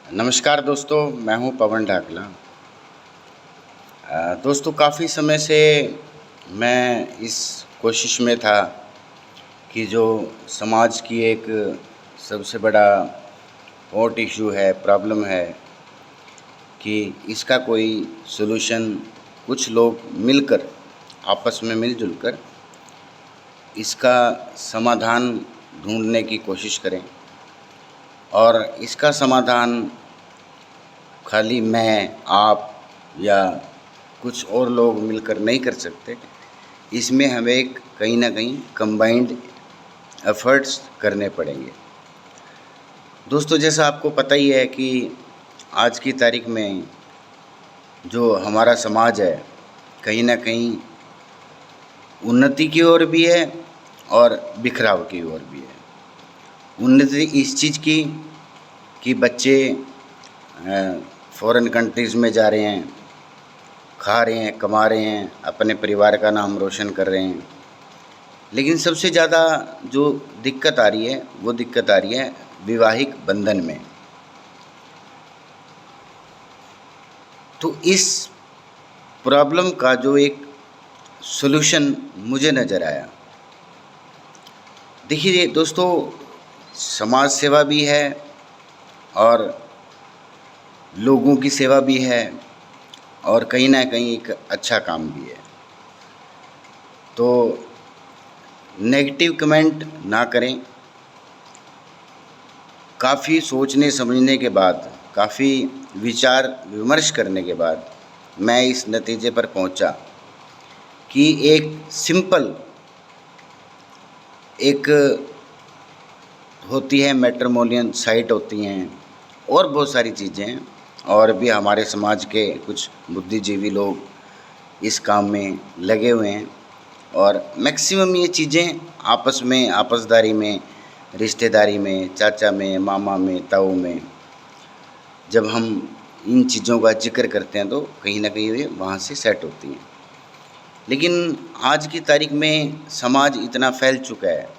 नमस्कार दोस्तों, मैं हूं पवन ढाकला। दोस्तों, काफ़ी समय से मैं इस कोशिश में था कि जो समाज की एक सबसे बड़ा हॉट इशू है, प्रॉब्लम है कि इसका कोई सॉल्यूशन कुछ लोग मिलकर, आपस में मिलजुल कर इसका समाधान ढूंढने की कोशिश करें। और इसका समाधान खाली मैं, आप या कुछ और लोग मिलकर नहीं कर सकते। इसमें हमें एक कहीं ना कहीं कंबाइंड एफर्ट्स करने पड़ेंगे। दोस्तों, जैसा आपको पता ही है कि आज की तारीख में जो हमारा समाज है, कहीं ना कहीं उन्नति की ओर भी है और बिखराव की ओर भी है। उन्नति इस चीज़ की कि बच्चे फॉरेन कंट्रीज़ में जा रहे हैं, खा रहे हैं, कमा रहे हैं, अपने परिवार का नाम रोशन कर रहे हैं। लेकिन सबसे ज़्यादा जो दिक्कत आ रही है वो दिक्कत आ रही है वैवाहिक बंधन में। तो इस प्रॉब्लम का जो एक सॉल्यूशन मुझे नज़र आया, देखिए दोस्तों, समाज सेवा भी है और लोगों की सेवा भी है और कहीं ना कहीं एक अच्छा काम भी है। तो नेगेटिव कमेंट ना करें। काफ़ी सोचने समझने के बाद, काफ़ी विचार विमर्श करने के बाद मैं इस नतीजे पर पहुंचा कि एक सिंपल एक होती है, मैट्रिमोनियल साइट होती हैं और बहुत सारी चीज़ें हैं, और भी हमारे समाज के कुछ बुद्धिजीवी लोग इस काम में लगे हुए हैं। और मैक्सिमम ये चीज़ें आपस में, आपसदारी में, रिश्तेदारी में, चाचा में, मामा में, ताऊ में, जब हम इन चीज़ों का जिक्र करते हैं तो कहीं ना कहीं वे वहाँ से सेट होती हैं। लेकिन आज की तारीख में समाज इतना फैल चुका है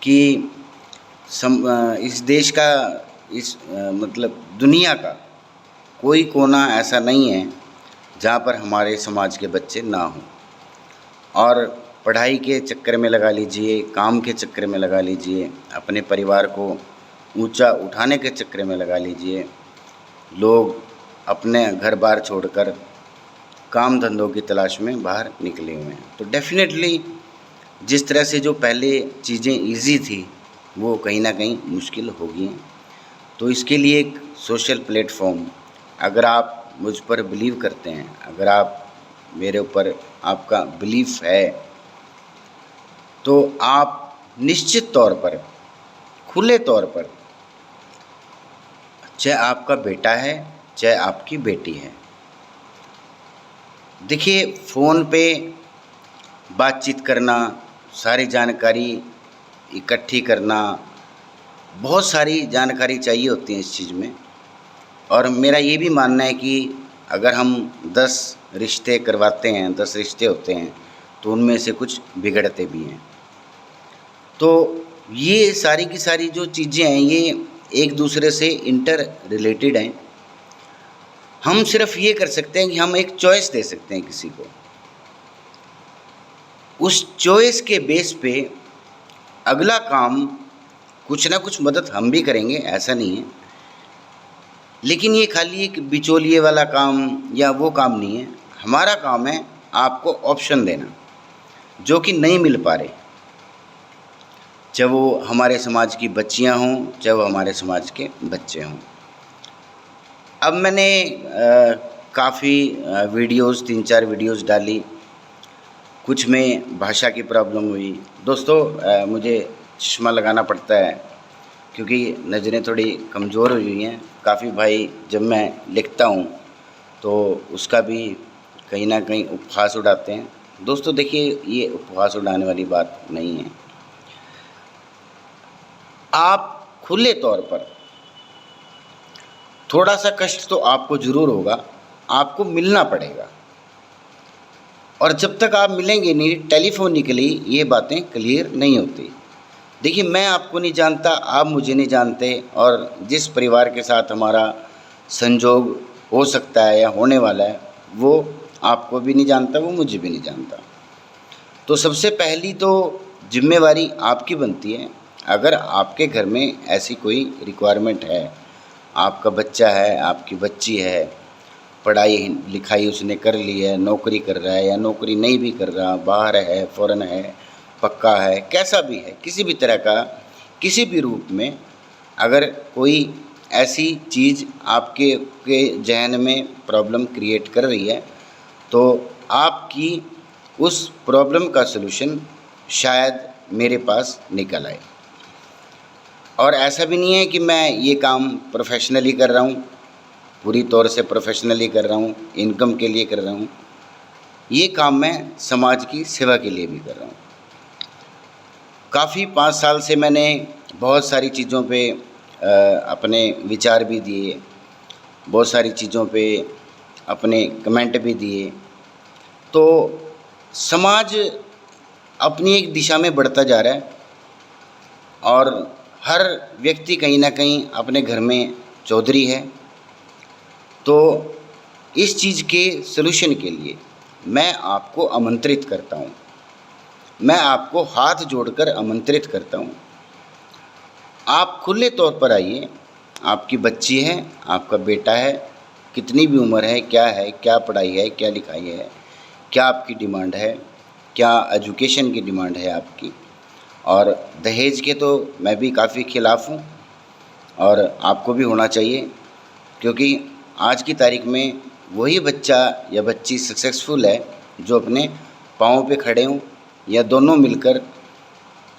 कि इस देश का, इस मतलब दुनिया का कोई कोना ऐसा नहीं है जहाँ पर हमारे समाज के बच्चे ना हों। और पढ़ाई के चक्कर में लगा लीजिए, काम के चक्कर में लगा लीजिए, अपने परिवार को ऊंचा उठाने के चक्कर में लगा लीजिए, लोग अपने घर बार छोड़कर काम धंधों की तलाश में बाहर निकले हुए हैं। तो डेफिनेटली जिस तरह से जो पहले चीज़ें इजी थी वो कहीं ना कहीं मुश्किल हो गई हैं। तो इसके लिए एक सोशल प्लेटफॉर्म, अगर आप मुझ पर बिलीव करते हैं, अगर आप मेरे ऊपर आपका बिलीफ है, तो आप निश्चित तौर पर, खुले तौर पर, चाहे आपका बेटा है चाहे आपकी बेटी है, देखिए फ़ोन पे बातचीत करना, सारी जानकारी इकट्ठी करना, बहुत सारी जानकारी चाहिए होती है इस चीज़ में। और मेरा ये भी मानना है कि अगर हम 10 रिश्ते करवाते हैं, 10 रिश्ते होते हैं, तो उनमें से कुछ बिगड़ते भी हैं। तो ये सारी की सारी जो चीज़ें हैं ये एक दूसरे से इंटर रिलेटेड हैं। हम सिर्फ ये कर सकते हैं कि हम एक चॉइस दे सकते हैं किसी को। उस चॉइस के बेस पे अगला काम, कुछ ना कुछ मदद हम भी करेंगे, ऐसा नहीं है। लेकिन ये खाली एक बिचौलिए वाला काम या वो काम नहीं है। हमारा काम है आपको ऑप्शन देना जो कि नहीं मिल पा रहे, चाहे वो हमारे समाज की बच्चियां हों, चाहे वो हमारे समाज के बच्चे हों। अब मैंने काफ़ी वीडियोस, 3-4 वीडियोस डाली। कुछ में भाषा की प्रॉब्लम हुई। दोस्तों, मुझे चश्मा लगाना पड़ता है क्योंकि नज़रें थोड़ी कमज़ोर हुई हैं। काफ़ी भाई जब मैं लिखता हूँ तो उसका भी कहीं ना कहीं उपहास उड़ाते हैं। दोस्तों देखिए, ये उपहास उड़ाने वाली बात नहीं है। आप खुले तौर पर, थोड़ा सा कष्ट तो आपको ज़रूर होगा, आपको मिलना पड़ेगा। और जब तक आप मिलेंगे नहीं, टेलीफोनिकली ये बातें क्लियर नहीं होती। देखिए, मैं आपको नहीं जानता, आप मुझे नहीं जानते, और जिस परिवार के साथ हमारा संजोग हो सकता है या होने वाला है, वो आपको भी नहीं जानता, वो मुझे भी नहीं जानता। तो सबसे पहली तो जिम्मेवारी आपकी बनती है। अगर आपके घर में ऐसी कोई रिक्वायरमेंट है, आपका बच्चा है, आपकी बच्ची है, पढ़ाई लिखाई उसने कर ली है, नौकरी कर रहा है या नौकरी नहीं भी कर रहा, बाहर है, फ़ॉरेन है, पक्का है, कैसा भी है, किसी भी तरह का, किसी भी रूप में अगर कोई ऐसी चीज़ आपके के जहन में प्रॉब्लम क्रिएट कर रही है, तो आपकी उस प्रॉब्लम का सलूशन शायद मेरे पास निकल आए। और ऐसा भी नहीं है कि मैं ये काम प्रोफेशनली कर रहा हूँ, पूरी तौर से प्रोफेशनली कर रहा हूँ, इनकम के लिए कर रहा हूँ। ये काम मैं समाज की सेवा के लिए भी कर रहा हूँ। काफ़ी 5 साल से मैंने बहुत सारी चीज़ों पे अपने विचार भी दिए, बहुत सारी चीज़ों पे अपने कमेंट भी दिए। तो समाज अपनी एक दिशा में बढ़ता जा रहा है और हर व्यक्ति कहीं ना कहीं अपने घर में चौधरी है। तो इस चीज़ के सलूशन के लिए मैं आपको आमंत्रित करता हूँ, मैं आपको हाथ जोड़कर आमंत्रित करता हूँ। आप खुले तौर पर आइए। आपकी बच्ची है, आपका बेटा है, कितनी भी उम्र है, क्या पढ़ाई है, क्या लिखाई है, क्या आपकी डिमांड है, क्या एजुकेशन की डिमांड है आपकी। और दहेज के तो मैं भी काफ़ी खिलाफ़ हूँ और आपको भी होना चाहिए, क्योंकि आज की तारीख में वही बच्चा या बच्ची सक्सेसफुल है जो अपने पाँव पे खड़े हों या दोनों मिलकर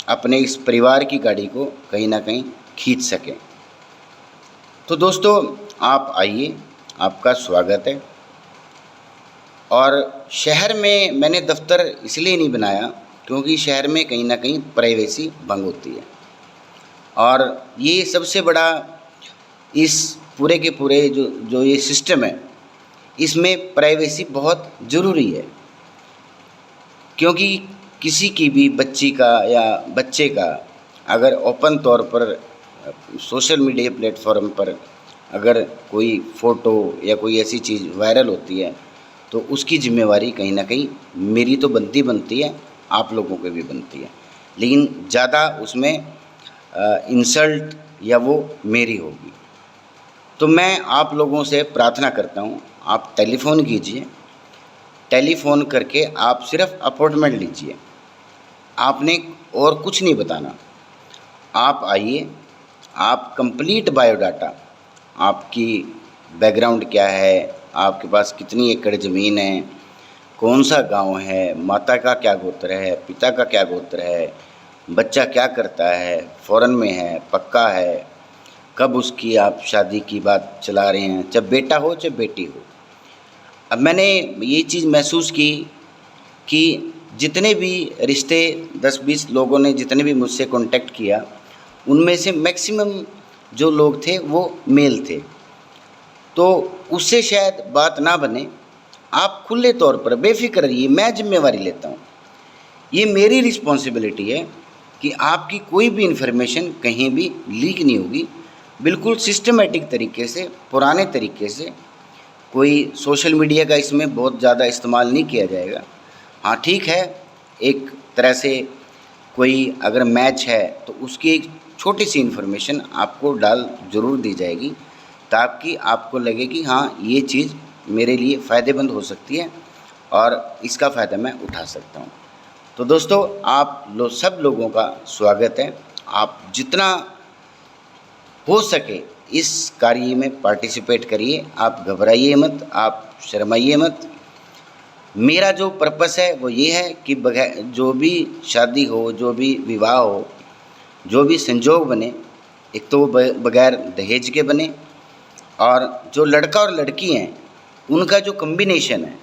अपने इस परिवार की गाड़ी को कहीं ना कहीं खींच सकें। तो दोस्तों, आप आइए, आपका स्वागत है। और शहर में मैंने दफ्तर इसलिए नहीं बनाया क्योंकि शहर में कहीं ना कहीं प्राइवेसी भंग होती है, और ये सबसे बड़ा इस पूरे के पूरे जो ये सिस्टम है, इसमें प्राइवेसी बहुत ज़रूरी है। क्योंकि किसी की भी बच्ची का या बच्चे का अगर ओपन तौर पर सोशल मीडिया प्लेटफॉर्म पर अगर कोई फ़ोटो या कोई ऐसी चीज़ वायरल होती है, तो उसकी ज़िम्मेवारी कहीं ना कहीं मेरी तो बनती है, आप लोगों की भी बनती है, लेकिन ज़्यादा उसमें इंसल्ट या वो मेरी होगी। तो मैं आप लोगों से प्रार्थना करता हूँ, आप टेलीफ़ोन कीजिए, टेलीफ़ोन करके आप सिर्फ अपॉइंटमेंट लीजिए, आपने और कुछ नहीं बताना। आप आइए, आप कंप्लीट बायोडाटा, आपकी बैकग्राउंड क्या है, आपके पास कितनी एकड़ ज़मीन है, कौन सा गांव है, माता का क्या गोत्र है, पिता का क्या गोत्र है, बच्चा क्या करता है, फ़ॉरेन में है, पक्का है, कब उसकी आप शादी की बात चला रहे हैं, चाहे बेटा हो चाहे बेटी हो। अब मैंने ये चीज़ महसूस की कि जितने भी रिश्ते 10-20 लोगों ने जितने भी मुझसे कांटेक्ट किया, उनमें से मैक्सिमम जो लोग थे वो मेल थे। तो उससे शायद बात ना बने। आप खुले तौर पर बेफिक्र रहिए, मैं जिम्मेवारी लेता हूँ। ये मेरी रिस्पॉन्सिबिलिटी है कि आपकी कोई भी इन्फॉर्मेशन कहीं भी लीक नहीं होगी। बिल्कुल सिस्टमेटिक तरीके से, पुराने तरीके से, कोई सोशल मीडिया का इसमें बहुत ज़्यादा इस्तेमाल नहीं किया जाएगा। हाँ ठीक है, एक तरह से कोई अगर मैच है तो उसकी एक छोटी सी इन्फॉर्मेशन आपको डाल ज़रूर दी जाएगी, ताकि आपको लगे कि हाँ ये चीज़ मेरे लिए फ़ायदेमंद हो सकती है और इसका फ़ायदा मैं उठा सकता हूँ। तो दोस्तों, आप सब लोगों का स्वागत है। आप जितना हो सके इस कार्य में पार्टिसिपेट करिए, आप घबराइए मत, आप शर्माइए मत। मेरा जो पर्पस है वो ये है कि बगैर जो भी शादी हो, जो भी विवाह हो, जो भी संजोग बने, एक तो वो बगैर दहेज के बने, और जो लड़का और लड़की हैं उनका जो कॉम्बिनेशन है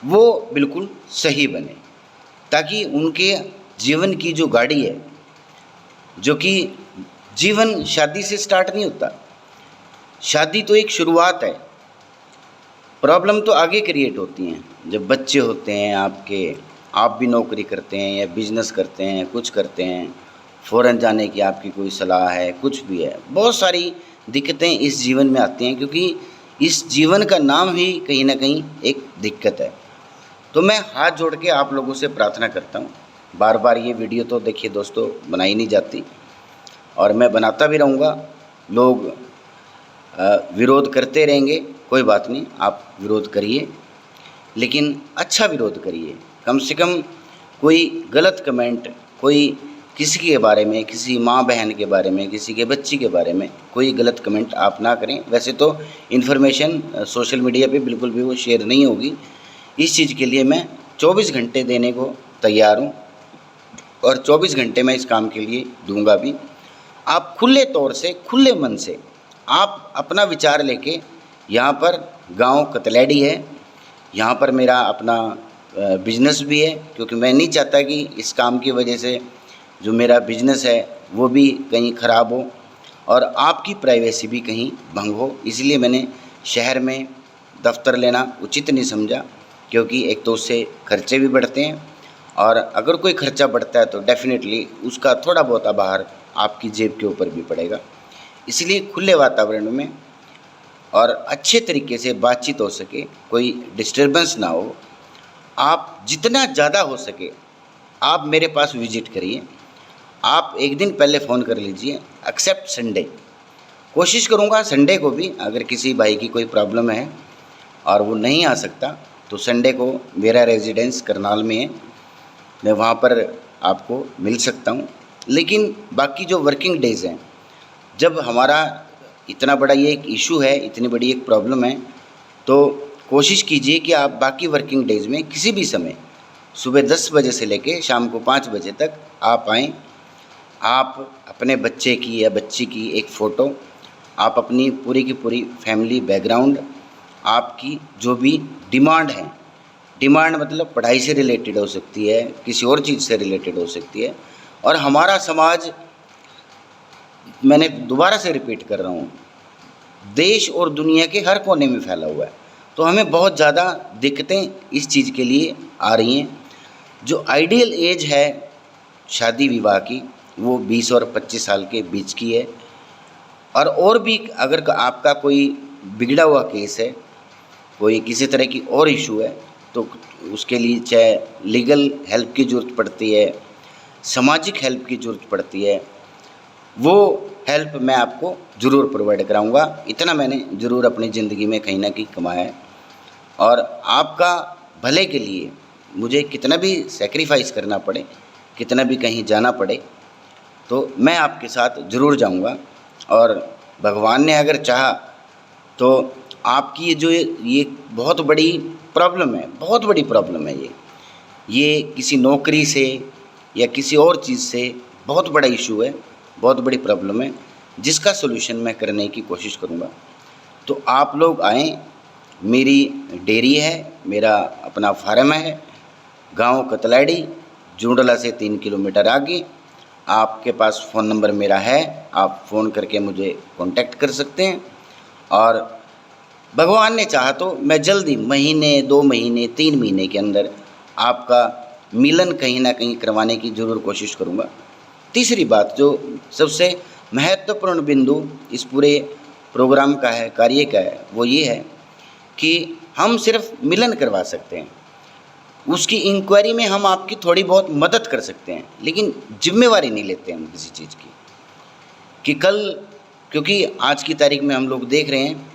वो बिल्कुल सही बने, ताकि उनके जीवन की जो गाड़ी है, जो कि जीवन शादी से स्टार्ट नहीं होता, शादी तो एक शुरुआत है, प्रॉब्लम तो आगे क्रिएट होती हैं जब बच्चे होते हैं आपके, आप भी नौकरी करते हैं या बिजनेस करते हैं, कुछ करते हैं, फ़ौरन जाने की आपकी कोई सलाह है, कुछ भी है। बहुत सारी दिक्कतें इस जीवन में आती हैं, क्योंकि इस जीवन का नाम ही कहीं न कहीं एक दिक्कत है। तो मैं हाथ जोड़ के आप लोगों से प्रार्थना करता हूँ, बार-बार ये वीडियो तो देखिए दोस्तों बनाई नहीं जाती और मैं बनाता भी रहूँगा। लोग विरोध करते रहेंगे, कोई बात नहीं, आप विरोध करिए, लेकिन अच्छा विरोध करिए। कम से कम कोई गलत कमेंट, कोई किसी के बारे में, किसी माँ बहन के बारे में, किसी के बच्ची के बारे में कोई गलत कमेंट आप ना करें। वैसे तो इन्फॉर्मेशन सोशल मीडिया पे बिल्कुल भी वो शेयर नहीं होगी। इस चीज़ के लिए मैं 24 घंटे देने को तैयार हूँ और 24 घंटे मैं इस काम के लिए दूंगा भी। आप खुले तौर से, खुले मन से आप अपना विचार लेके, यहाँ पर गांव कतलैडी है, यहाँ पर मेरा अपना बिजनेस भी है, क्योंकि मैं नहीं चाहता कि इस काम की वजह से जो मेरा बिजनेस है वो भी कहीं ख़राब हो और आपकी प्राइवेसी भी कहीं भंग हो। इसलिए मैंने शहर में दफ्तर लेना उचित नहीं समझा, क्योंकि एक तो उससे खर्चे भी बढ़ते हैं और अगर कोई खर्चा बढ़ता है तो डेफिनेटली उसका थोड़ा बहुत आभार आपकी जेब के ऊपर भी पड़ेगा। इसलिए खुले वातावरण में और अच्छे तरीके से बातचीत हो सके, कोई डिस्टर्बेंस ना हो, आप जितना ज़्यादा हो सके आप मेरे पास विज़िट करिए। आप एक दिन पहले फ़ोन कर लीजिए, एक्सेप्ट संडे। कोशिश करूँगा संडे को भी, अगर किसी भाई की कोई प्रॉब्लम है और वो नहीं आ सकता तो संडे को मेरा रेजिडेंस करनाल में है, मैं वहाँ पर आपको मिल सकता हूँ। लेकिन बाकी जो वर्किंग डेज़ हैं, जब हमारा इतना बड़ा ये एक इशू है, इतनी बड़ी एक प्रॉब्लम है, तो कोशिश कीजिए कि आप बाकी वर्किंग डेज़ में किसी भी समय सुबह 10 बजे से लेके शाम को 5 बजे तक आप आएँ। आप अपने बच्चे की या बच्ची की एक फ़ोटो, आप अपनी पूरी की पूरी फैमिली बैकग्राउंड, आपकी जो भी डिमांड है, डिमांड मतलब पढ़ाई से रिलेटेड हो सकती है, किसी और चीज़ से रिलेटेड हो सकती है। और हमारा समाज, मैंने दोबारा से रिपीट कर रहा हूँ, देश और दुनिया के हर कोने में फैला हुआ है। तो हमें बहुत ज़्यादा दिक्कतें इस चीज़ के लिए आ रही हैं। जो आइडियल एज है शादी विवाह की, वो 20 और 25 साल के बीच की है। और भी अगर आपका कोई बिगड़ा हुआ केस है, कोई किसी तरह की और इशू है, तो उसके लिए चाहे लीगल हेल्प की ज़रूरत पड़ती है, सामाजिक हेल्प की ज़रूरत पड़ती है, वो हेल्प मैं आपको ज़रूर प्रोवाइड कराऊंगा। इतना मैंने ज़रूर अपनी ज़िंदगी में कहीं ना कहीं कमाया है और आपका भले के लिए मुझे कितना भी सेक्रीफाइस करना पड़े, कितना भी कहीं जाना पड़े, तो मैं आपके साथ ज़रूर जाऊंगा। और भगवान ने अगर चाहा तो आपकी ये बहुत बड़ी प्रॉब्लम है, बहुत बड़ी प्रॉब्लम है ये किसी नौकरी से या किसी और चीज़ से बहुत बड़ा इशू है, बहुत बड़ी प्रॉब्लम है, जिसका सलूशन मैं करने की कोशिश करूँगा। तो आप लोग आएँ, मेरी डेयरी है, मेरा अपना फार्म है, गांव कतलैडी, जूंडला से 3 किलोमीटर आगे। आपके पास फ़ोन नंबर मेरा है, आप फ़ोन करके मुझे कांटेक्ट कर सकते हैं। और भगवान ने चाहा तो मैं जल्दी महीने, 2 महीने, 3 महीने के अंदर आपका मिलन कहीं ना कहीं करवाने की ज़रूर कोशिश करूँगा। तीसरी बात जो सबसे महत्वपूर्ण बिंदु इस पूरे प्रोग्राम का है, कार्य का है, वो ये है कि हम सिर्फ मिलन करवा सकते हैं, उसकी इंक्वायरी में हम आपकी थोड़ी बहुत मदद कर सकते हैं, लेकिन जिम्मेवारी नहीं लेते हम किसी चीज़ की कि कल, क्योंकि आज की तारीख में हम लोग देख रहे हैं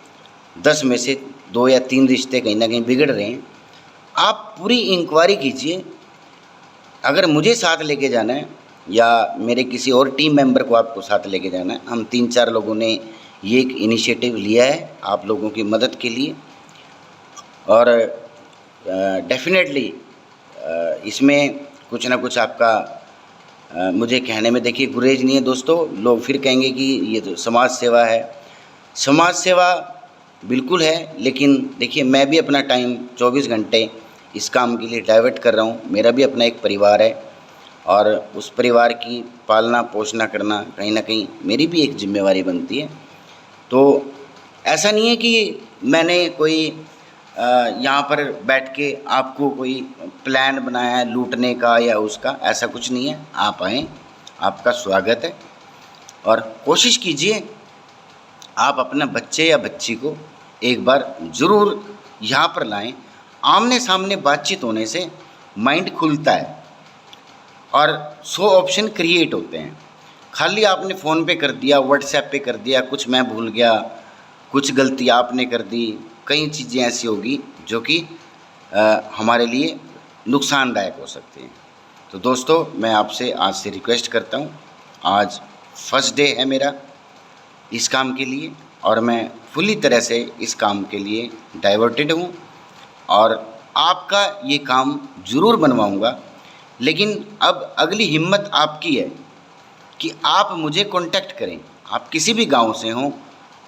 10 में से 2 या 3 रिश्ते कहीं ना कहीं बिगड़ रहे हैं। आप पूरी इंक्वायरी कीजिए, अगर मुझे साथ लेके जाना है या मेरे किसी और टीम मेंबर को आपको साथ लेके जाना है, हम 3-4 लोगों ने ये एक इनिशिएटिव लिया है आप लोगों की मदद के लिए। और डेफिनेटली इसमें कुछ ना कुछ आपका मुझे कहने में देखिए गुरेज नहीं है दोस्तों। लोग फिर कहेंगे कि ये तो समाज सेवा है। समाज सेवा बिल्कुल है, लेकिन देखिए मैं भी अपना टाइम 24 घंटे इस काम के लिए डाइवर्ट कर रहा हूँ। मेरा भी अपना एक परिवार है और उस परिवार की पालना पोषणा करना कहीं ना कहीं मेरी भी एक जिम्मेवारी बनती है। तो ऐसा नहीं है कि मैंने कोई यहाँ पर बैठ के आपको कोई प्लान बनाया है लूटने का या उसका, ऐसा कुछ नहीं है। आप आएँ, आपका स्वागत है। और कोशिश कीजिए आप अपना बच्चे या बच्ची को एक बार ज़रूर यहाँ पर लाएं। आमने सामने बातचीत होने से माइंड खुलता है और 100 ऑप्शन क्रिएट होते हैं। खाली आपने फ़ोन पे कर दिया, व्हाट्सएप पे कर दिया, कुछ मैं भूल गया, कुछ गलती आपने कर दी, कई चीज़ें ऐसी होगी जो कि हमारे लिए नुकसानदायक हो सकती हैं। तो दोस्तों, मैं आपसे आज से रिक्वेस्ट करता हूँ, आज फर्स्ट डे है मेरा इस काम के लिए और मैं फुली तरह से इस काम के लिए डाइवर्टेड हूँ और आपका ये काम ज़रूर बनवाऊँगा। लेकिन अब अगली हिम्मत आपकी है कि आप मुझे कांटेक्ट करें। आप किसी भी गांव से हों,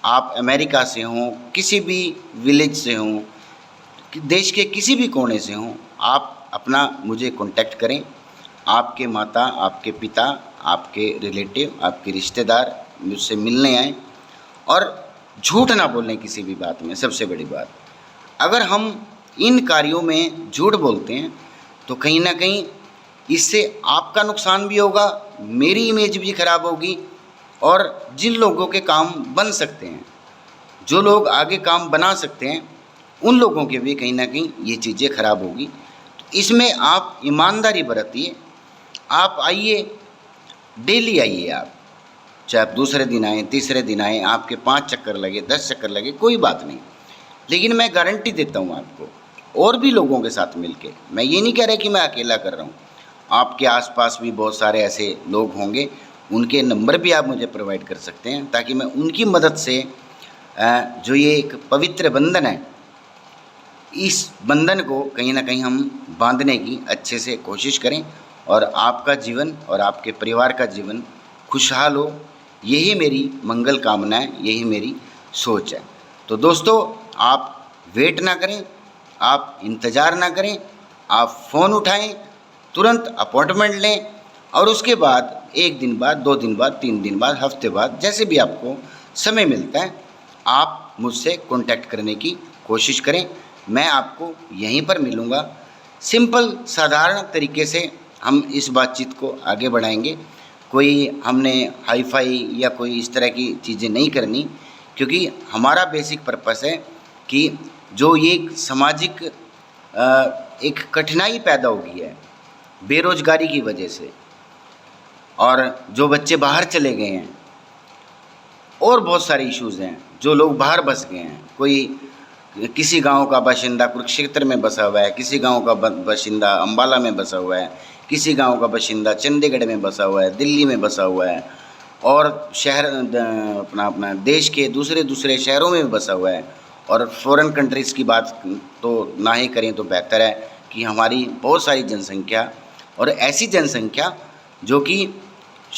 आप अमेरिका से हों, किसी भी विलेज से हों, देश के किसी भी कोने से हों, आप अपना मुझे कांटेक्ट करें। आपके माता, आपके पिता, आपके रिलेटिव, आपके रिश्तेदार मुझसे मिलने आएँ और झूठ ना बोलें किसी भी बात में। सबसे बड़ी बात, अगर हम इन कार्यों में झूठ बोलते हैं तो कहीं ना कहीं इससे आपका नुकसान भी होगा, मेरी इमेज भी खराब होगी और जिन लोगों के काम बन सकते हैं, जो लोग आगे काम बना सकते हैं, उन लोगों के भी कहीं ना कहीं ये चीज़ें खराब होगी। तो इसमें आप ईमानदारी बरतिए। आप आइए, डेली आइए, आप चाहे आप दूसरे दिन आएँ, तीसरे दिन आएँ, आपके 5 चक्कर लगे, 10 चक्कर लगे, कोई बात नहीं, लेकिन मैं गारंटी देता हूँ आपको, और भी लोगों के साथ मिलके। मैं ये नहीं कह रहा कि मैं अकेला कर रहा हूँ, आपके आसपास भी बहुत सारे ऐसे लोग होंगे, उनके नंबर भी आप मुझे प्रोवाइड कर सकते हैं ताकि मैं उनकी मदद से जो ये एक पवित्र बंधन है, इस बंधन को कहीं ना कहीं हम बांधने की अच्छे से कोशिश करें और आपका जीवन और आपके परिवार का जीवन खुशहाल हो। यही मेरी मंगल कामना है, यही मेरी सोच है। तो दोस्तों, आप वेट ना करें, आप इंतज़ार ना करें, आप फ़ोन उठाएं, तुरंत अपॉइंटमेंट लें और उसके बाद 1 दिन बाद, 2 दिन बाद, 3 दिन बाद, हफ्ते बाद, जैसे भी आपको समय मिलता है, आप मुझसे कांटेक्ट करने की कोशिश करें। मैं आपको यहीं पर मिलूँगा। सिंपल साधारण तरीके से हम इस बातचीत को आगे बढ़ाएंगे। कोई हमने हाई फाई या कोई इस तरह की चीज़ें नहीं करनी, क्योंकि हमारा बेसिक पर्पस है कि जो ये सामाजिक एक कठिनाई पैदा हो गई है बेरोजगारी की वजह से, और जो बच्चे बाहर चले गए हैं, और बहुत सारे इश्यूज़ हैं, जो लोग बाहर बस गए हैं। कोई किसी गांव का बाशिंदा कुरुक्षेत्र में बसा हुआ है, किसी गांव का बाशिंदा अंबाला में बसा हुआ है, किसी गांव का बाशिंदा चंडीगढ़ में बसा हुआ है, दिल्ली में बसा हुआ है, और शहर अपना देश के दूसरे शहरों में भी बसा हुआ है। और फॉरेन कंट्रीज़ की बात तो ना ही करें तो बेहतर है कि हमारी बहुत सारी जनसंख्या, और ऐसी जनसंख्या जो कि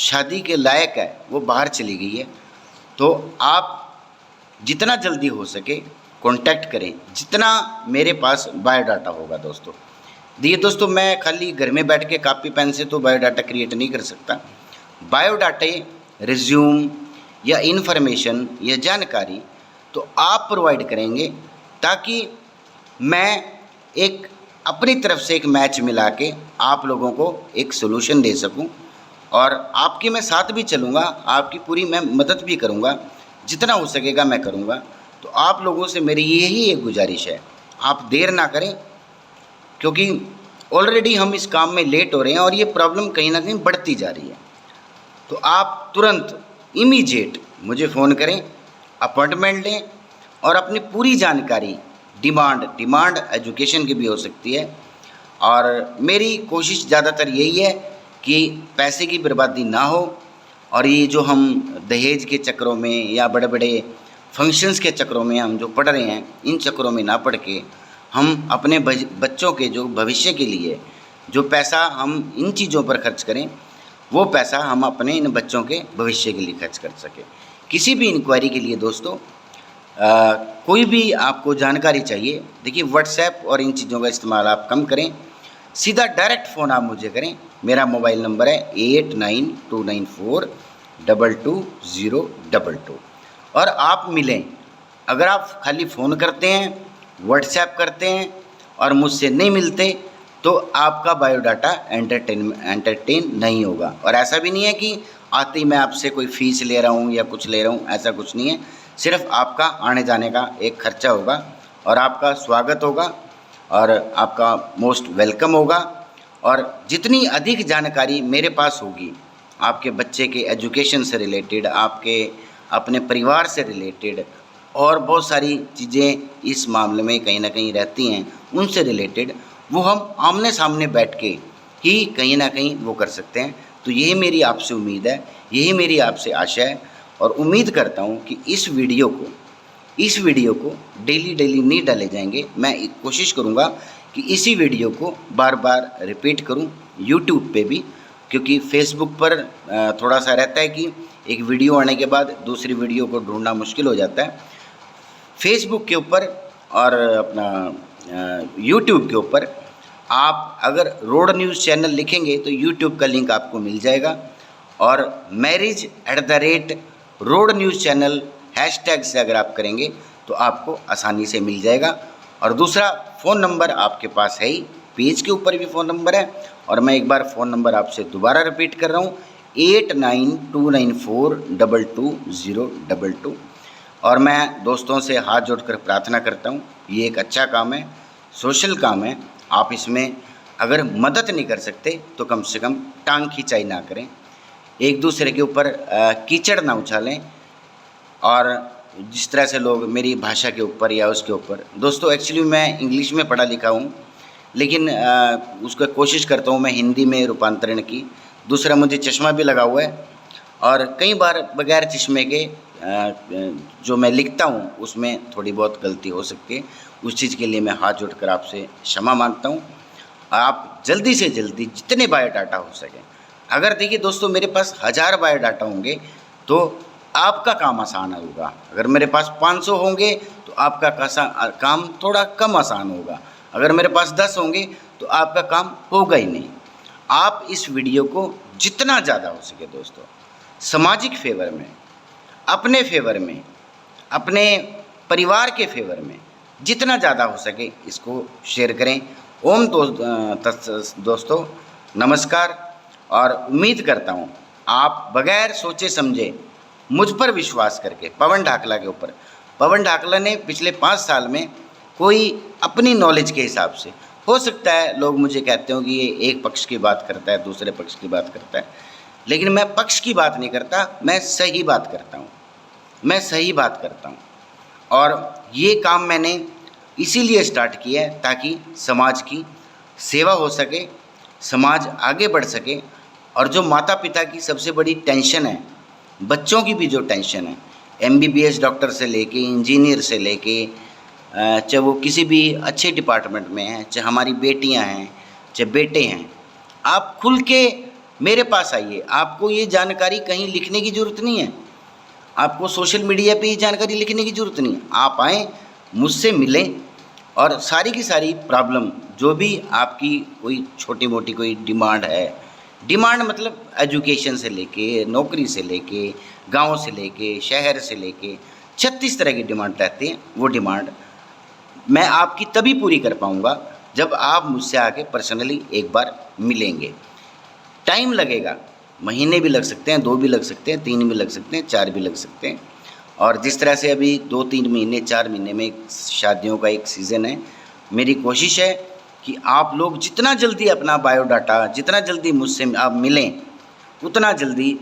शादी के लायक है, वो बाहर चली गई है। तो आप जितना जल्दी हो सके कांटेक्ट करें, जितना मेरे पास बायोडाटा होगा। दोस्तों देखिए दोस्तों, मैं खाली घर में बैठ के कॉपी पेन से तो बायोडाटा क्रिएट नहीं कर सकता। बायोडाटे, रिज्यूम या इन्फॉर्मेशन या जानकारी तो आप प्रोवाइड करेंगे, ताकि मैं एक अपनी तरफ से एक मैच मिला के आप लोगों को एक सोल्यूशन दे सकूं, और आपके मैं साथ भी चलूँगा, आपकी पूरी मैं मदद भी करूँगा, जितना हो सकेगा मैं करूँगा। तो आप लोगों से मेरी यही एक गुजारिश है, आप देर ना करें, क्योंकि ऑलरेडी हम इस काम में लेट हो रहे हैं और ये प्रॉब्लम कहीं ना कहीं बढ़ती जा रही है। तो आप तुरंत इमीडिएट मुझे फ़ोन करें, अपॉइंटमेंट लें और अपनी पूरी जानकारी, डिमांड एजुकेशन की भी हो सकती है। और मेरी कोशिश ज़्यादातर यही है कि पैसे की बर्बादी ना हो, और ये जो हम दहेज के चक्करों में या बड़े बड़े फंक्शंस के चक्करों में हम जो पढ़ रहे हैं, इन चक्करों में ना पढ़ के हम अपने बच्चों के जो भविष्य के लिए जो पैसा हम इन चीज़ों पर खर्च करें, वो पैसा हम अपने इन बच्चों के भविष्य के लिए खर्च कर सकें। किसी भी इंक्वायरी के लिए दोस्तों, कोई भी आपको जानकारी चाहिए, देखिए व्हाट्सएप और इन चीज़ों का इस्तेमाल आप कम करें, सीधा डायरेक्ट फ़ोन आप मुझे करें। मेरा मोबाइल नंबर है 8929422022 और आप मिलें। अगर आप खाली फ़ोन करते हैं, व्हाट्सएप करते हैं और मुझसे नहीं मिलते, तो आपका बायोडाटा एंटरटेन नहीं होगा। और ऐसा भी नहीं है कि आते ही मैं आपसे कोई फ़ीस ले रहा हूँ या कुछ ले रहा हूँ, ऐसा कुछ नहीं है। सिर्फ आपका आने जाने का एक खर्चा होगा और आपका स्वागत होगा और आपका मोस्ट वेलकम होगा। और जितनी अधिक जानकारी मेरे पास होगी आपके बच्चे के एजुकेशन से रिलेटेड, आपके अपने परिवार से रिलेटेड, और बहुत सारी चीज़ें इस मामले में कहीं ना कहीं रहती हैं, उनसे रिलेटेड वो हम आमने सामने बैठ के ही कहीं ना कहीं वो कर सकते हैं। तो यही मेरी आपसे उम्मीद है, यही मेरी आपसे आशा है। और उम्मीद करता हूँ कि इस वीडियो को डेली नहीं डाले जाएंगे। मैं कोशिश करूँगा कि इसी वीडियो को बार बार रिपीट करूँ यूट्यूब पे भी, क्योंकि फेसबुक पर थोड़ा सा रहता है कि एक वीडियो आने के बाद दूसरी वीडियो को ढूंढना मुश्किल हो जाता है। फेसबुक के ऊपर और अपना यूट्यूब के ऊपर आप अगर रोड न्यूज़ चैनल लिखेंगे तो यूट्यूब का लिंक आपको मिल जाएगा, और marriage@रोड न्यूज़ चैनल हैशटैग से अगर आप करेंगे तो आपको आसानी से मिल जाएगा। और दूसरा, फ़ोन नंबर आपके पास है ही, पेज के ऊपर भी फ़ोन नंबर है। और मैं एक बार फ़ोन नंबर आपसे दोबारा रिपीट कर रहा हूँ, 8929422022। और मैं दोस्तों से हाथ जोड़कर प्रार्थना करता हूँ, ये एक अच्छा काम है, सोशल काम है। आप इसमें अगर मदद नहीं कर सकते तो कम से कम टांग खिंचाई ना करें, एक दूसरे के ऊपर कीचड़ ना उछालें। और जिस तरह से लोग मेरी भाषा के ऊपर या उसके ऊपर, दोस्तों एक्चुअली मैं इंग्लिश में पढ़ा लिखा हूँ, लेकिन उसको कोशिश करता हूँ मैं हिंदी में रूपांतरण की। दूसरा, मुझे चश्मा भी लगा हुआ है और कई बार बगैर चश्मे के जो मैं लिखता हूँ उसमें थोड़ी बहुत गलती हो सकती है। उस चीज़ के लिए मैं हाथ जोड़कर आपसे क्षमा मांगता हूँ। आप जल्दी से जल्दी जितने बायोडाटा हो सके, अगर देखिए दोस्तों मेरे पास 1000 बायोडाटा होंगे तो आपका काम आसान होगा। अगर मेरे पास 500 होंगे तो आपका काम थोड़ा कम आसान होगा। अगर मेरे पास 10 होंगे तो आपका काम होगा ही नहीं। आप इस वीडियो को जितना ज़्यादा हो सके दोस्तों, सामाजिक फेवर में, अपने फेवर में, अपने परिवार के फेवर में जितना ज़्यादा हो सके इसको शेयर करें। ओम दोस्तों नमस्कार। और उम्मीद करता हूँ आप बगैर सोचे समझे मुझ पर विश्वास करके, पवन ढाकला के ऊपर, पवन ढाकला ने पिछले 5 साल में कोई अपनी नॉलेज के हिसाब से, हो सकता है लोग मुझे कहते हो कि ये एक पक्ष की बात करता है, दूसरे पक्ष की बात करता है, लेकिन मैं पक्ष की बात नहीं करता, मैं सही बात करता हूँ, मैं सही बात करता हूँ। और ये काम मैंने इसीलिए स्टार्ट किया है ताकि समाज की सेवा हो सके, समाज आगे बढ़ सके। और जो माता पिता की सबसे बड़ी टेंशन है, बच्चों की भी जो टेंशन है, MBBS डॉक्टर से लेके इंजीनियर से लेके, चाहे वो किसी भी अच्छे डिपार्टमेंट में हैं, चाहे हमारी बेटियां हैं, चाहे बेटे हैं, आप खुल के मेरे पास आइए। आपको ये जानकारी कहीं लिखने की ज़रूरत नहीं है, आपको सोशल मीडिया पे ये जानकारी लिखने की ज़रूरत नहीं है। आप आएँ, मुझसे मिलें और सारी की सारी प्रॉब्लम, जो भी आपकी कोई छोटी मोटी कोई डिमांड है, डिमांड मतलब एजुकेशन से लेके, नौकरी से लेके, गांव से लेके, शहर से लेके 36 तरह की डिमांड रहती हैं। वो डिमांड मैं आपकी तभी पूरी कर पाऊँगा जब आप मुझसे आके पर्सनली एक बार मिलेंगे। टाइम लगेगा, महीने भी लग सकते हैं, 2 भी लग सकते हैं, 3 भी लग सकते हैं, 4 भी लग सकते हैं। और जिस तरह से अभी 2-3 महीने, 4 महीने में शादियों का एक सीज़न है, मेरी कोशिश है कि आप लोग जितना जल्दी अपना बायोडाटा, जितना जल्दी मुझसे आप मिलें, उतना जल्दी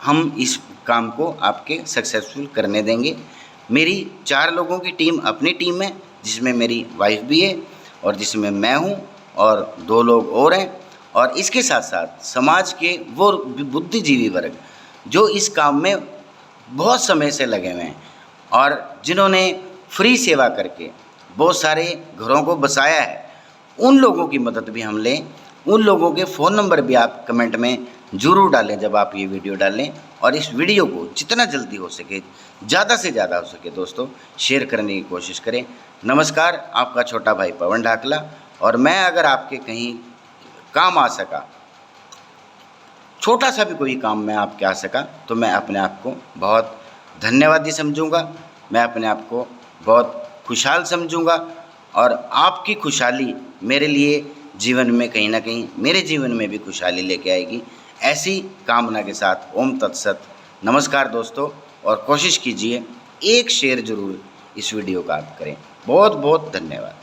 हम इस काम को आपके सक्सेसफुल करने देंगे। मेरी 4 लोगों की टीम अपनी टीम है, जिसमें मेरी वाइफ भी है और जिसमें मैं हूँ और 2 लोग और हैं। और इसके साथ साथ समाज के वो बुद्धिजीवी वर्ग जो इस काम में बहुत समय से लगे हुए हैं और जिन्होंने फ्री सेवा करके बहुत सारे घरों को बसाया है, उन लोगों की मदद भी हम लें। उन लोगों के फ़ोन नंबर भी आप कमेंट में ज़रूर डालें जब आप ये वीडियो डालें। और इस वीडियो को जितना जल्दी हो सके, ज़्यादा से ज़्यादा हो सके दोस्तों, शेयर करने की कोशिश करें। नमस्कार, आपका छोटा भाई पवन ढाकला। और मैं अगर आपके कहीं काम आ सका, छोटा सा भी कोई काम में आपके आ सका, तो मैं अपने आप को बहुत धन्यवादी समझूंगा, मैं अपने आप को बहुत खुशहाल समझूंगा। और आपकी खुशहाली मेरे लिए जीवन में कहीं ना कहीं मेरे जीवन में भी खुशहाली लेके आएगी। ऐसी कामना के साथ ओम तत्सत। नमस्कार दोस्तों, और कोशिश कीजिए एक शेयर ज़रूर इस वीडियो का आप करें। बहुत बहुत धन्यवाद।